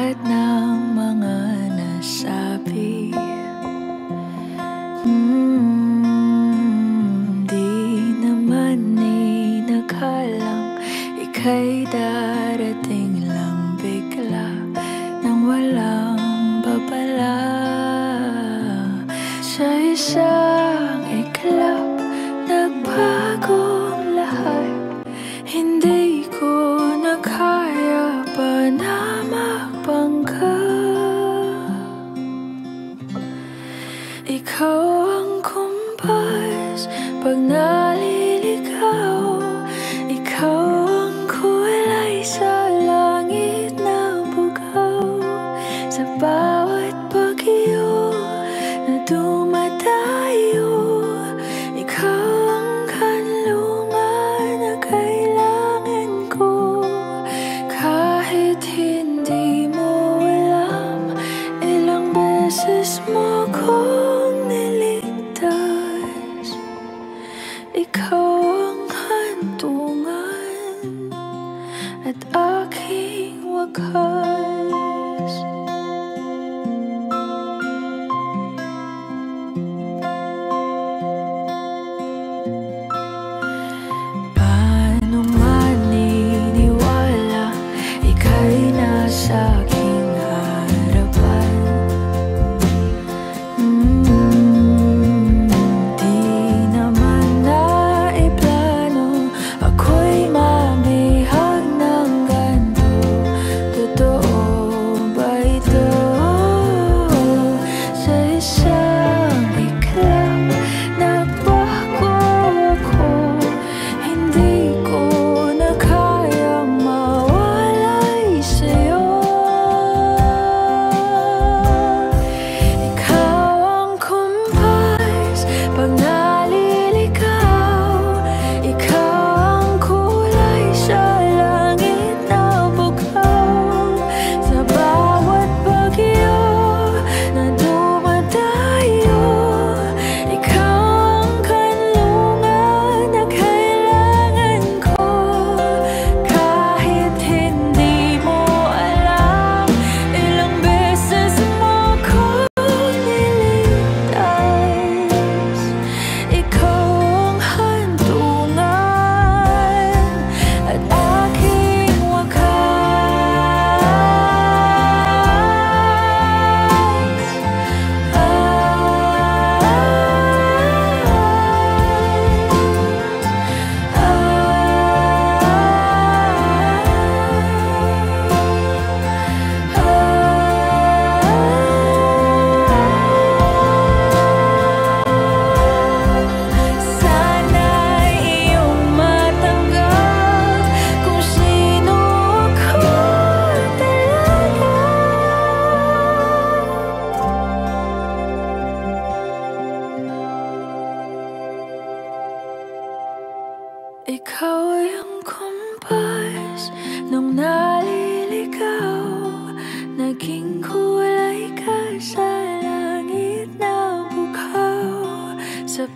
lahat ng mga nasabi. Di naman inakalang ika'y darating lang bigla nang walang babala. Sa isang iglap, nagbagong lahat. Hindi ko na kaya pa na magbangga. Ikaw ang kumpas pag naliligaw. Ikaw ang kulay sa langit na bugaw. Sa bawat bagyo na dumadayo, ikaw ang kanlungan na kailangan ko. Kahit hindi mo alam, ilang beses mo kong niligtas. Ikaw ang hantungan at aking wakas. Paano maniniwala ika'y nasa aking harapan? Di naman naiplano ako'y mamihag ng ganito. Totoo ba ito? Sa isang iglap, nagbago ako. Hindi ko na kayang mawalay sa'yo. Ikaw ang kumpas pag naliligaw. Ikaw ang kulay sa langit na bugaw. Sa bawat bagyo na dumadayo, ikaw ang kanlungan na kailangan ko. Kahit hindi mo alam, ilang beses mo kong niligtas. Ikaw ang hantungan at aking sana'y iyong matanggap kung sino ako talaga. Ikaw ang kumpas nung naliligaw. Naging kulay ka sa langit na bugaw. Sa